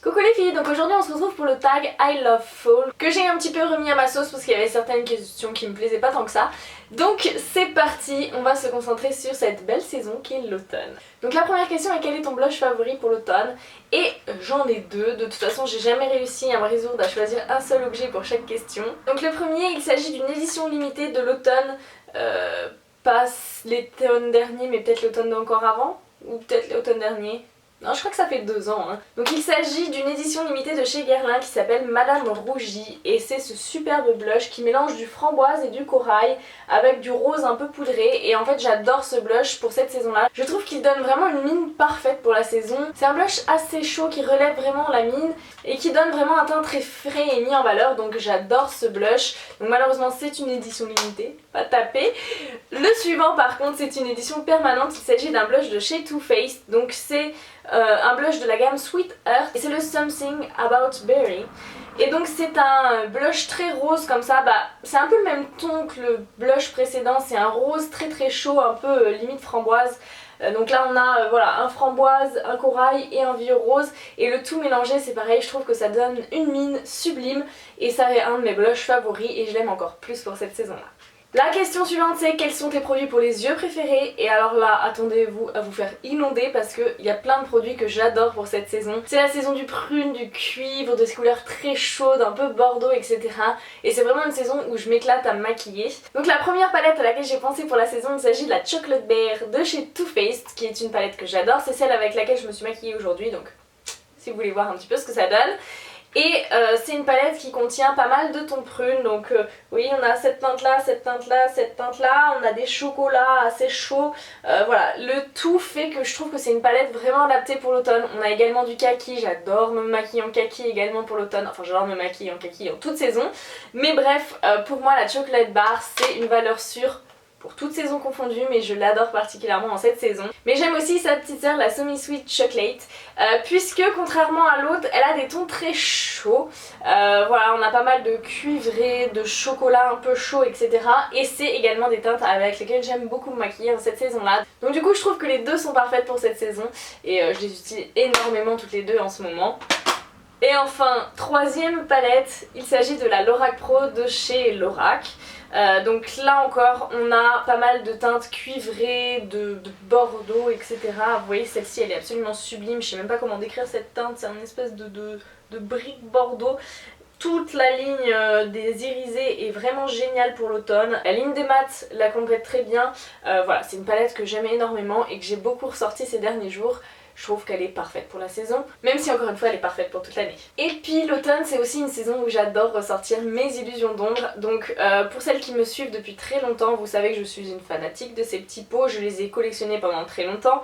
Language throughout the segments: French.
Coucou les filles, donc aujourd'hui on se retrouve pour le tag I Love Fall que j'ai un petit peu remis à ma sauce parce qu'il y avait certaines questions qui me plaisaient pas tant que ça. Donc c'est parti, on va se concentrer sur cette belle saison qui est l'automne. Donc la première question est: quel est ton blush favori pour l'automne? Et j'en ai deux, de toute façon j'ai jamais réussi à me résoudre à choisir un seul objet pour chaque question. Donc le premier, il s'agit d'une édition limitée de l'automne, pas l'automne dernier mais peut-être l'automne d'encore avant, ou peut-être l'automne dernier. Non, je crois que ça fait 2 ans. Donc il s'agit d'une édition limitée de chez Guerlain qui s'appelle Madame Rougie. Et c'est ce superbe blush qui mélange du framboise et du corail avec du rose un peu poudré. Et en fait j'adore ce blush pour cette saison là. Je trouve qu'il donne vraiment une mine parfaite pour la saison. C'est un blush assez chaud qui relève vraiment la mine et qui donne vraiment un teint très frais et mis en valeur. Donc j'adore ce blush. Donc malheureusement c'est une édition limitée, pas tapé. Le suivant par contre c'est une édition permanente. Il s'agit d'un blush de chez Too Faced. Donc c'est un blush de la gamme Sweet Earth et c'est le Something About Berry. Et donc c'est un blush très rose comme ça, c'est un peu le même ton que le blush précédent, c'est un rose très très chaud, un peu limite framboise. Donc là on a voilà, un framboise, un corail et un vieux rose et le tout mélangé, c'est pareil, je trouve que ça donne une mine sublime et ça est un de mes blushs favoris et je l'aime encore plus pour cette saison là. La question suivante c'est: quels sont tes produits pour les yeux préférés? Et alors là, attendez-vous à vous faire inonder parce qu'il y a plein de produits que j'adore pour cette saison. C'est la saison du prune, du cuivre, de ces couleurs très chaudes, un peu bordeaux, etc. Et c'est vraiment une saison où je m'éclate à me maquiller. Donc la première palette à laquelle j'ai pensé pour la saison, il s'agit de la Chocolate Bear de chez Too Faced, qui est une palette que j'adore. C'est celle avec laquelle je me suis maquillée aujourd'hui, donc si vous voulez voir un petit peu ce que ça donne. Et c'est une palette qui contient pas mal de tons prunes, donc oui, on a cette teinte là, cette teinte là, cette teinte là, on a des chocolats assez chauds, voilà, le tout fait que je trouve que c'est une palette vraiment adaptée pour l'automne. On a également du kaki, j'adore me maquiller en kaki également pour l'automne, enfin j'adore me maquiller en kaki en toute saison, mais bref, pour moi la Chocolate Bar c'est une valeur sûre pour toute saison confondue, mais je l'adore particulièrement en cette saison. Mais j'aime aussi sa petite sœur, la Semi Sweet Chocolate, puisque contrairement à l'autre, elle a des tons très chauds. Voilà, on a pas mal de cuivré, de chocolat un peu chaud, etc. Et c'est également des teintes avec lesquelles j'aime beaucoup me maquiller en cette saison-là. Donc du coup, je trouve que les deux sont parfaites pour cette saison, et je les utilise énormément toutes les deux en ce moment. Et enfin, troisième palette, il s'agit de la Lorac Pro de chez Lorac. Donc là encore on a pas mal de teintes cuivrées, de bordeaux, etc. Vous voyez, celle-ci elle est absolument sublime, je sais même pas comment décrire cette teinte, c'est une espèce de brique bordeaux. Toute la ligne des irisés est vraiment géniale pour l'automne. La ligne des mats la complète très bien. Voilà, c'est une palette que j'aime énormément et que j'ai beaucoup ressorti ces derniers jours. Je trouve qu'elle est parfaite pour la saison, même si encore une fois elle est parfaite pour toute l'année. Et puis l'automne c'est aussi une saison où j'adore ressortir mes illusions d'ombre. Donc pour celles qui me suivent depuis très longtemps, vous savez que je suis une fanatique de ces petits pots, je les ai collectionnés pendant très longtemps.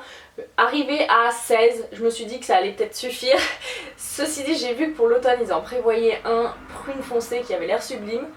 Arrivé à 16, je me suis dit que ça allait peut-être suffire. Ceci dit, j'ai vu que pour l'automne ils en prévoyaient un prune foncé qui avait l'air sublime.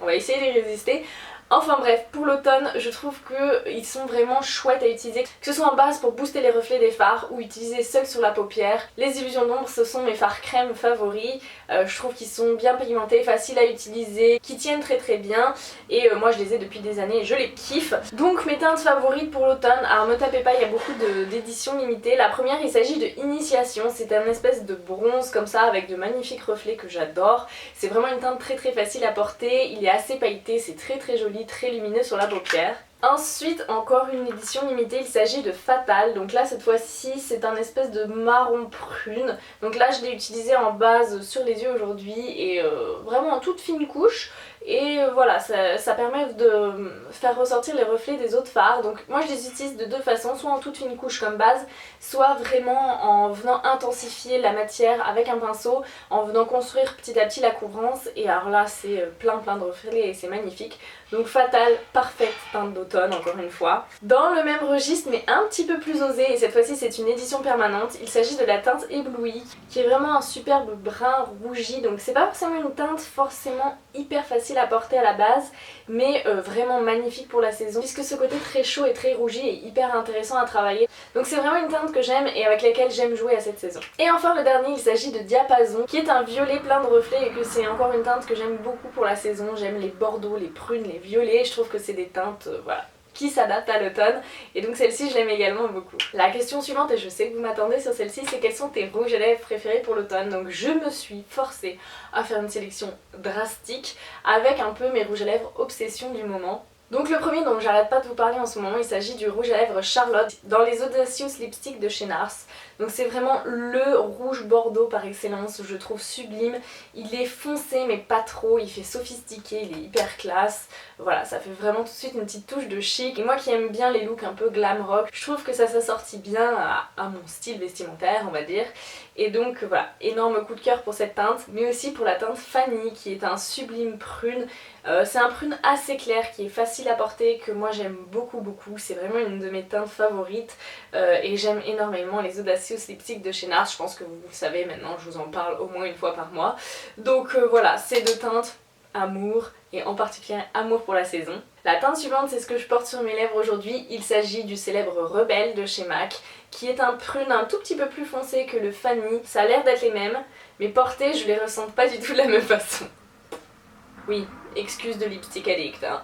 On va essayer d'y résister. Enfin bref, pour l'automne, je trouve qu'ils sont vraiment chouettes à utiliser, que ce soit en base pour booster les reflets des fards ou utiliser seuls sur la paupière. Les illusions d'ombre, ce sont mes fards crème favoris. Je trouve qu'ils sont bien pigmentés, faciles à utiliser, qui tiennent très très bien. Et moi je les ai depuis des années et je les kiffe. Donc mes teintes favorites pour l'automne, alors me tapez pas, il y a beaucoup d'éditions limitées. La première, il s'agit de Initiation, c'est un espèce de bronze comme ça avec de magnifiques reflets que j'adore. C'est vraiment une teinte très très facile à porter, il est assez pailleté, c'est très très joli, très lumineux sur la paupière. Ensuite, encore une édition limitée, il s'agit de Fatal. Donc là cette fois-ci c'est un espèce de marron prune. Donc là je l'ai utilisé en base sur les yeux aujourd'hui et vraiment en toute fine couche. Et voilà, ça permet de faire ressortir les reflets des autres fards. Donc moi je les utilise de deux façons, soit en toute fine couche comme base, soit vraiment en venant intensifier la matière avec un pinceau, en venant construire petit à petit la couvrance. Et alors là c'est plein de reflets et c'est magnifique. Donc Fatal, parfaite teinte d'automne encore une fois. Dans le même registre mais un petit peu plus osé, et cette fois-ci c'est une édition permanente, il s'agit de la teinte éblouie qui est vraiment un superbe brun rougi. Donc c'est pas forcément une teinte forcément hyper facile à porter à la base, mais vraiment magnifique pour la saison puisque ce côté très chaud et très rougi est hyper intéressant à travailler. Donc c'est vraiment une teinte que j'aime et avec laquelle j'aime jouer à cette saison. Et enfin le dernier, il s'agit de Diapason qui est un violet plein de reflets et que c'est encore une teinte que j'aime beaucoup pour la saison. J'aime les bordeaux, les prunes, les violets, je trouve que c'est des teintes voilà, qui s'adapte à l'automne et donc celle-ci je l'aime également beaucoup. La question suivante, et je sais que vous m'attendez sur celle-ci, c'est quels sont tes rouges à lèvres préférés pour l'automne. Donc je me suis forcée à faire une sélection drastique avec un peu mes rouges à lèvres obsession du moment. Donc le premier dont j'arrête pas de vous parler en ce moment, il s'agit du rouge à lèvres Charlotte dans les Audacious Lipstick de chez NARS. Donc c'est vraiment le rouge bordeaux par excellence, je trouve sublime. Il est foncé mais pas trop, il fait sophistiqué, il est hyper classe. Voilà, ça fait vraiment tout de suite une petite touche de chic. Et moi qui aime bien les looks un peu glam rock, je trouve que ça s'assortit bien à mon style vestimentaire, on va dire. Et donc voilà, énorme coup de cœur pour cette teinte, mais aussi pour la teinte Fanny qui est un sublime prune. C'est un prune assez clair qui est facile à porter, que moi j'aime beaucoup. C'est vraiment une de mes teintes favorites et j'aime énormément les Audacious Lipstick de chez NARS. Je pense que vous le savez maintenant, je vous en parle au moins une fois par mois. Donc voilà, ces deux teintes, amour, et en particulier amour pour la saison. La teinte suivante, c'est ce que je porte sur mes lèvres aujourd'hui. Il s'agit du célèbre Rebelle de chez MAC, qui est un prune un tout petit peu plus foncé que le Fanny. Ça a l'air d'être les mêmes, mais portées, je les ressens pas du tout de la même façon. Oui, excuse de lipstick addict, hein.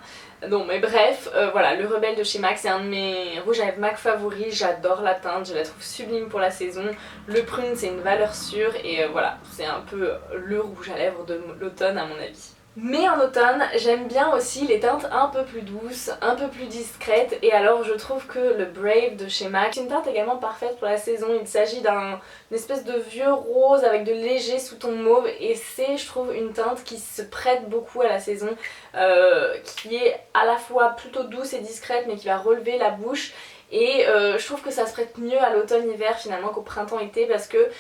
Non mais bref, voilà, le Rebelle de chez MAC, c'est un de mes rouges à lèvres MAC favoris, j'adore la teinte, je la trouve sublime pour la saison. Le prune c'est une valeur sûre et voilà, c'est un peu le rouge à lèvres de l'automne à mon avis. Mais en automne, j'aime bien aussi les teintes un peu plus douces, un peu plus discrètes, et alors je trouve que le Brave de chez MAC c'est une teinte également parfaite pour la saison. Il s'agit d'une espèce de vieux rose avec de léger sous-ton mauve, et c'est, je trouve, une teinte qui se prête beaucoup à la saison, qui est à la fois plutôt douce et discrète mais qui va relever la bouche. Et je trouve que ça se prête mieux à l'automne-hiver finalement qu'au printemps-été, parce que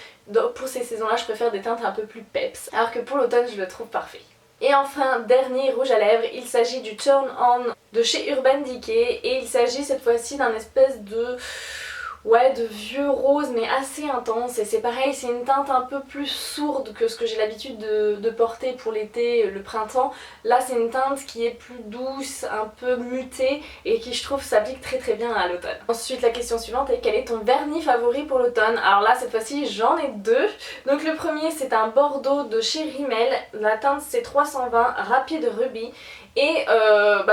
pour ces saisons-là je préfère des teintes un peu plus peps, alors que pour l'automne je le trouve parfait. Et enfin, dernier rouge à lèvres, il s'agit du Turn On de chez Urban Decay et il s'agit cette fois-ci d'un espèce de vieux rose mais assez intense, et c'est pareil, c'est une teinte un peu plus sourde que ce que j'ai l'habitude de porter pour l'été, le printemps. Là c'est une teinte qui est plus douce, un peu mutée et qui je trouve s'applique très bien à l'automne. Ensuite la question suivante est: quel est ton vernis favori pour l'automne? Alors là cette fois-ci j'en ai deux. Donc le premier c'est un Bordeaux de chez Rimmel, la teinte c'est 320 Rapide Ruby. Et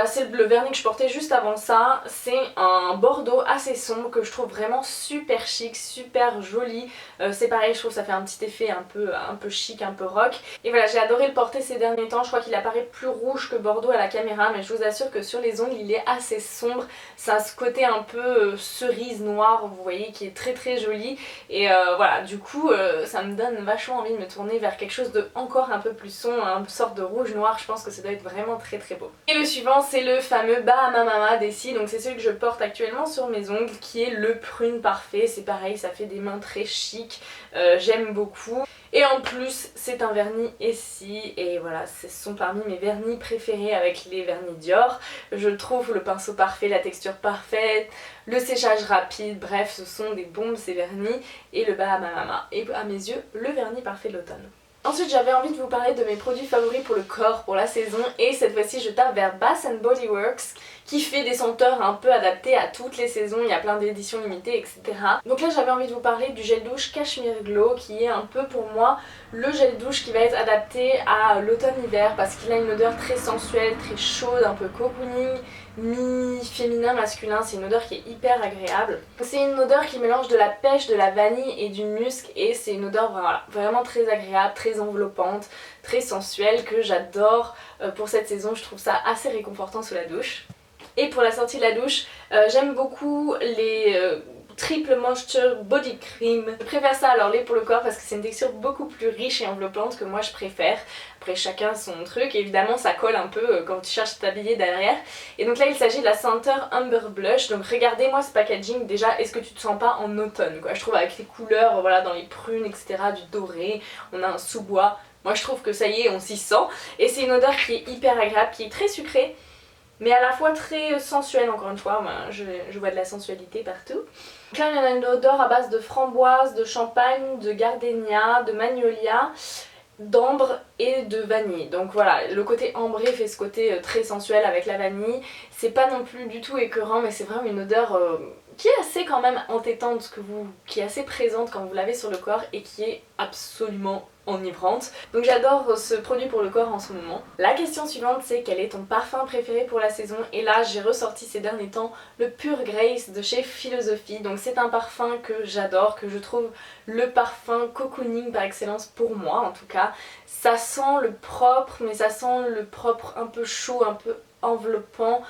c'est le vernis que je portais juste avant ça, c'est un bordeaux assez sombre que je trouve vraiment super chic, super joli. C'est pareil, je trouve que ça fait un petit effet un peu chic, un peu rock. Et voilà, j'ai adoré le porter ces derniers temps, je crois qu'il apparaît plus rouge que bordeaux à la caméra, mais je vous assure que sur les ongles il est assez sombre. Ça a ce côté un peu cerise noire, vous voyez, qui est très joli. Et voilà, du coup ça me donne vachement envie de me tourner vers quelque chose de encore un peu plus sombre, une sorte de rouge noir. Je pense que ça doit être vraiment très beau. Et le suivant c'est le fameux Bahama Mama d'Essie, donc c'est celui que je porte actuellement sur mes ongles, qui est le prune parfait. C'est pareil, ça fait des mains très chic, j'aime beaucoup. Et en plus c'est un vernis Essie et voilà, ce sont parmi mes vernis préférés avec les vernis Dior. Je trouve le pinceau parfait, la texture parfaite, le séchage rapide, bref ce sont des bombes ces vernis, et le Bahama Mama est à mes yeux le vernis parfait de l'automne. Ensuite j'avais envie de vous parler de mes produits favoris pour le corps pour la saison, et cette fois-ci je tape vers Bath & Body Works qui fait des senteurs un peu adaptées à toutes les saisons, il y a plein d'éditions limitées etc. Donc là j'avais envie de vous parler du gel douche Cashmere Glow, qui est un peu pour moi le gel douche qui va être adapté à l'automne-hiver, parce qu'il a une odeur très sensuelle, très chaude, un peu cocooning, mi-féminin, masculin. C'est une odeur qui est hyper agréable. C'est une odeur qui mélange de la pêche, de la vanille et du musc, et c'est une odeur vraiment très agréable, très enveloppante, très sensuelle, que j'adore pour cette saison. Je trouve ça assez réconfortant sous la douche. Et pour la sortie de la douche, j'aime beaucoup les Triple Moisture Body Cream. Je préfère ça à leur lait pour le corps parce que c'est une texture beaucoup plus riche et enveloppante que moi je préfère. Après chacun son truc, et évidemment ça colle un peu quand tu cherches à t'habiller derrière. Et donc là il s'agit de la senteur Amber Blush. Donc regardez moi ce packaging, déjà est-ce que tu te sens pas en automne quoi? Je trouve avec les couleurs, voilà, dans les prunes etc, du doré, on a un sous-bois. Moi je trouve que ça y est, on s'y sent. Et c'est une odeur qui est hyper agréable, qui est très sucrée, mais à la fois très sensuelle. Encore une fois, moi, je vois de la sensualité partout. Donc là il y en a une odeur à base de framboise, de champagne, de gardénia, de magnolia, d'ambre et de vanille. Donc voilà, le côté ambré fait ce côté très sensuel avec la vanille. C'est pas non plus du tout écœurant, mais c'est vraiment une odeur qui est assez quand même entêtante, qui est assez présente quand vous l'avez sur le corps et qui est absolument enivrante. Donc j'adore ce produit pour le corps en ce moment. La question suivante, c'est quel est ton parfum préféré pour la saison? Et là j'ai ressorti ces derniers temps le Pure Grace de chez Philosophy. Donc c'est un parfum que j'adore, que je trouve le parfum cocooning par excellence pour moi en tout cas. Ça sent le propre, mais ça sent le propre un peu chaud, un peu enveloppant.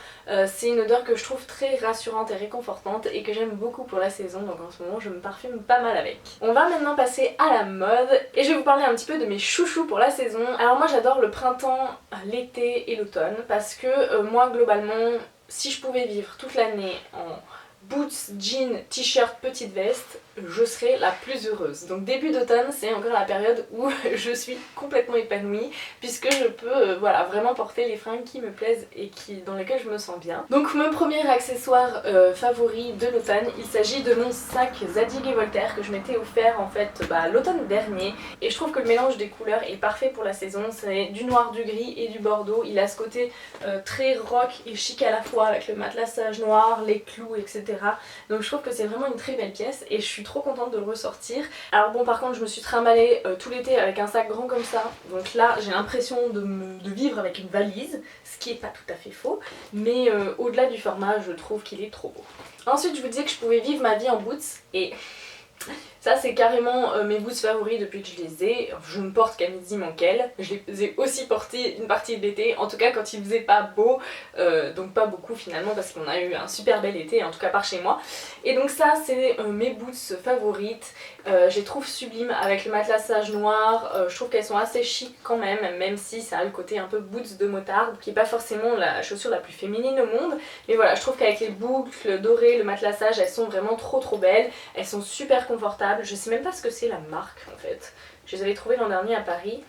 C'est une odeur que je trouve très rassurante et réconfortante et que j'aime beaucoup pour la saison, donc en ce moment je me parfume pas mal avec. On va maintenant passer à la mode et je vais vous parler un petit peu de mes chouchous pour la saison. Alors moi j'adore le printemps, l'été et l'automne parce que moi globalement si je pouvais vivre toute l'année en boots, jeans, t-shirt, petite veste, je serais la plus heureuse. Donc début d'automne, c'est encore la période où je suis complètement épanouie puisque je peux voilà, vraiment porter les fringues qui me plaisent et dans lesquelles je me sens bien. Donc mon premier accessoire favori de l'automne, il s'agit de mon sac Zadig et Voltaire que je m'étais offert en fait l'automne dernier et je trouve que le mélange des couleurs est parfait pour la saison. C'est du noir, du gris et du bordeaux. Il a ce côté très rock et chic à la fois avec le matelassage noir, les clous, etc. Donc je trouve que c'est vraiment une très belle pièce et je suis trop contente de le ressortir. Alors bon par contre je me suis trimballée tout l'été avec un sac grand comme ça, donc là j'ai l'impression de vivre avec une valise, ce qui est pas tout à fait faux, mais au-delà du format je trouve qu'il est trop beau. Ensuite je vous disais que je pouvais vivre ma vie en boots et ça c'est carrément mes boots favoris depuis que je les ai. Je ne porte quasiment qu'elles. Je les ai aussi portés une partie de l'été, en tout cas quand il faisait pas beau, donc pas beaucoup finalement parce qu'on a eu un super bel été, en tout cas par chez moi. Et donc ça c'est mes boots favorites. Je les trouve sublimes avec le matelassage noir. Je trouve qu'elles sont assez chic quand même, même si ça a le côté un peu boots de motarde, qui est pas forcément la chaussure la plus féminine au monde. Mais voilà, je trouve qu'avec les boucles dorées, le matelassage, elles sont vraiment trop belles. Elles sont super confortables. Je sais même pas ce que c'est la marque en fait. Je les avais trouvées l'an dernier à Paris.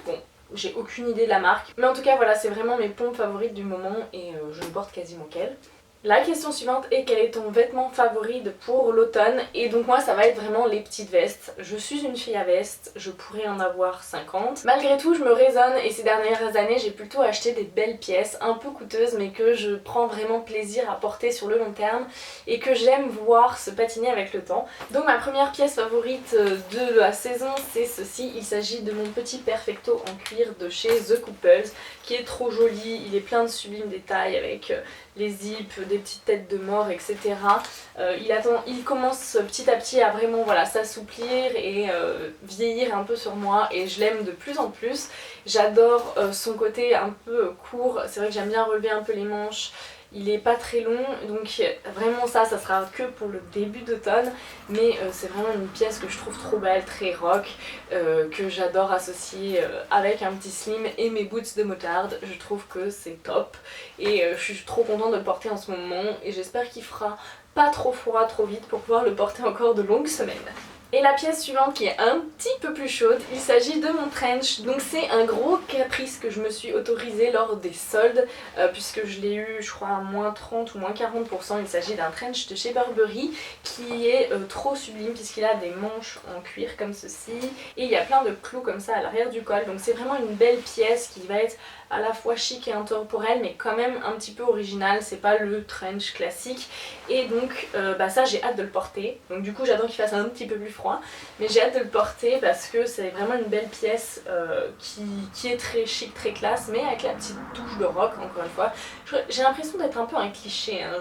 Bon, j'ai aucune idée de la marque. Mais en tout cas voilà, c'est vraiment mes pompes favorites du moment et je ne porte quasiment qu'elles. La question suivante est quel est ton vêtement favori pour l'automne? Et donc moi ça va être vraiment les petites vestes. Je suis une fille à veste, je pourrais en avoir 50. Malgré tout je me raisonne et ces dernières années j'ai plutôt acheté des belles pièces un peu coûteuses mais que je prends vraiment plaisir à porter sur le long terme et que j'aime voir se patiner avec le temps. Donc ma première pièce favorite de la saison c'est ceci. Il s'agit de mon petit perfecto en cuir de chez The Couples qui est trop joli. Il est plein de sublimes détails avec les zips, des petites têtes de mort, etc. Il commence petit à petit à vraiment voilà, s'assouplir et vieillir un peu sur moi et je l'aime de plus en plus. J'adore son côté un peu court, c'est vrai que j'aime bien relever un peu les manches. Il est pas très long, donc vraiment ça sera que pour le début d'automne, mais c'est vraiment une pièce que je trouve trop belle, très rock, que j'adore associer avec un petit slim et mes boots de motarde. Je trouve que c'est top et je suis trop contente de le porter en ce moment et j'espère qu'il fera pas trop froid trop vite pour pouvoir le porter encore de longues semaines. Et la pièce suivante qui est un petit peu plus chaude, il s'agit de mon trench. Donc c'est un gros caprice que je me suis autorisé lors des soldes puisque je l'ai eu je crois à moins 30 ou moins 40%. Il s'agit d'un trench de chez Burberry qui est trop sublime puisqu'il a des manches en cuir comme ceci et il y a plein de clous comme ça à l'arrière du col. Donc c'est vraiment une belle pièce qui va être à la fois chic et intemporelle mais quand même un petit peu original, c'est pas le trench classique et donc ça j'ai hâte de le porter. Donc du coup j'attends qu'il fasse un petit peu plus froid mais j'ai hâte de le porter parce que c'est vraiment une belle pièce qui est très chic, très classe mais avec la petite touche de rock encore une fois. J'ai l'impression d'être un peu un cliché, hein.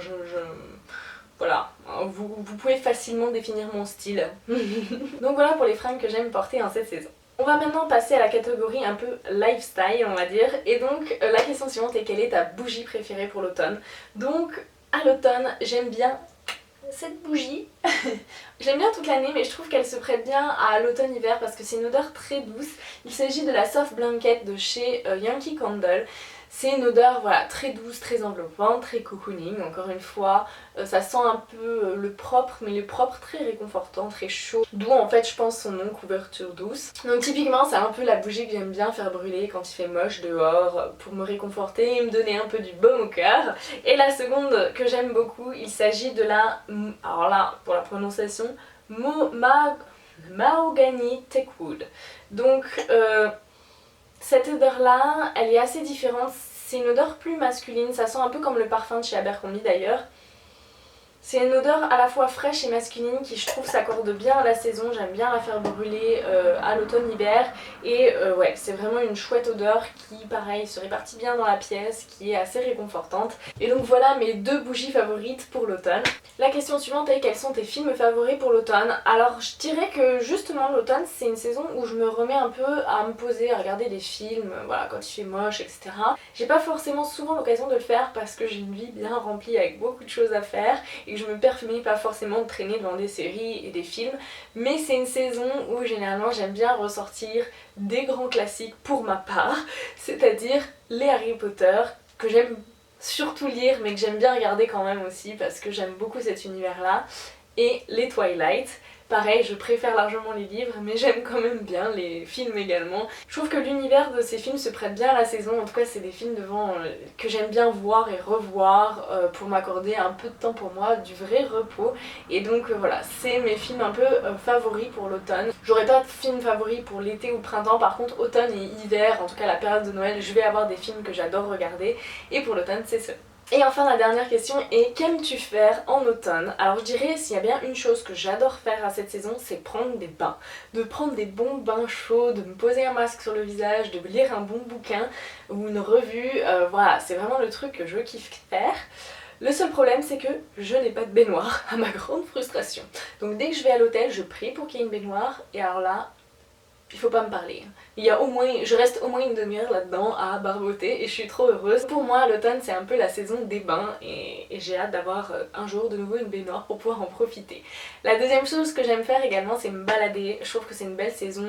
Voilà, vous pouvez facilement définir mon style. Donc voilà pour les fringues que j'aime porter en cette saison. On va maintenant passer à la catégorie un peu lifestyle on va dire et donc la question suivante est quelle est ta bougie préférée pour l'automne? Donc à l'automne j'aime bien cette bougie. Je l'aime bien toute l'année mais je trouve qu'elle se prête bien à l'automne-hiver parce que c'est une odeur très douce. Il s'agit de la Soft Blanket de chez Yankee Candle. C'est une odeur voilà, très douce, très enveloppante, très cocooning, encore une fois. Ça sent un peu le propre, mais le propre très réconfortant, très chaud. D'où en fait je pense son nom, couverture douce. Donc typiquement c'est un peu la bougie que j'aime bien faire brûler quand il fait moche dehors pour me réconforter et me donner un peu du baume au cœur. Et la seconde que j'aime beaucoup, il s'agit de la, alors là pour la prononciation, Mahogany Teakwood. Donc cette odeur là, elle est assez différente, c'est une odeur plus masculine, ça sent un peu comme le parfum de chez Abercrombie d'ailleurs. C'est une odeur à la fois fraîche et masculine qui je trouve s'accorde bien à la saison, j'aime bien la faire brûler à l'automne-hiver et ouais c'est vraiment une chouette odeur qui pareil se répartit bien dans la pièce, qui est assez réconfortante. Et donc voilà mes 2 bougies favorites pour l'automne. La question suivante est quels sont tes films favoris pour l'automne? Alors je dirais que justement l'automne c'est une saison où je me remets un peu à me poser, à regarder des films, voilà quand il fait moche etc. J'ai pas forcément souvent l'occasion de le faire parce que j'ai une vie bien remplie avec beaucoup de choses à faire et que je me permets pas forcément de traîner devant des séries et des films, mais c'est une saison où généralement j'aime bien ressortir des grands classiques pour ma part, c'est-à-dire les Harry Potter que j'aime surtout lire mais que j'aime bien regarder quand même aussi parce que j'aime beaucoup cet univers là, et les Twilight. Pareil, je préfère largement les livres, mais j'aime quand même bien les films également. Je trouve que l'univers de ces films se prête bien à la saison, en tout cas c'est des films que j'aime bien voir et revoir pour m'accorder un peu de temps pour moi, du vrai repos. Et donc voilà, c'est mes films un peu favoris pour l'automne. J'aurais pas de film favori pour l'été ou le printemps, par contre automne et hiver, en tout cas la période de Noël, je vais avoir des films que j'adore regarder, et pour l'automne c'est ça. Et enfin la dernière question est qu'aimes-tu faire en automne? Alors je dirais s'il y a bien une chose que j'adore faire à cette saison, c'est prendre des bains. De prendre des bons bains chauds, de me poser un masque sur le visage, de lire un bon bouquin ou une revue, voilà c'est vraiment le truc que je kiffe faire. Le seul problème c'est que je n'ai pas de baignoire, à ma grande frustration. Donc dès que je vais à l'hôtel, je prie pour qu'il y ait une baignoire et alors là, il faut pas me parler. Je reste au moins une demi-heure là-dedans à barboter et je suis trop heureuse. Pour moi l'automne c'est un peu la saison des bains et j'ai hâte d'avoir un jour de nouveau une baignoire pour pouvoir en profiter. La deuxième chose que j'aime faire également c'est me balader. Je trouve que c'est une belle saison.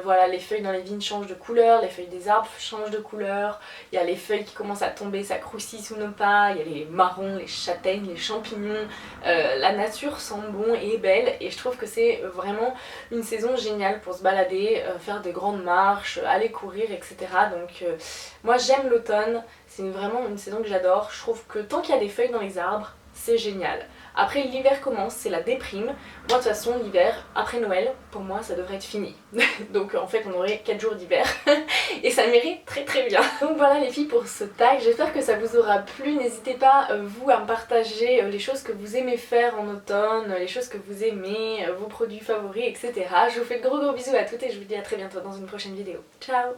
Voilà, les feuilles dans les vignes changent de couleur, les feuilles des arbres changent de couleur, il y a les feuilles qui commencent à tomber, ça croustille sous nos pas, il y a les marrons, les châtaignes, les champignons, la nature sent bon et est belle et je trouve que c'est vraiment une saison géniale pour se balader, faire des grandes marches, aller courir etc. Donc moi j'aime l'automne, c'est vraiment une saison que j'adore, je trouve que tant qu'il y a des feuilles dans les arbres, c'est génial. Après l'hiver commence, c'est la déprime. Moi de toute façon l'hiver, après Noël, pour moi ça devrait être fini. Donc en fait on aurait 4 jours d'hiver et ça m'irait très très bien. Donc voilà les filles pour ce tag, j'espère que ça vous aura plu. N'hésitez pas vous à me partager les choses que vous aimez faire en automne, les choses que vous aimez, vos produits favoris etc. Je vous fais de gros bisous à toutes et je vous dis à très bientôt dans une prochaine vidéo. Ciao!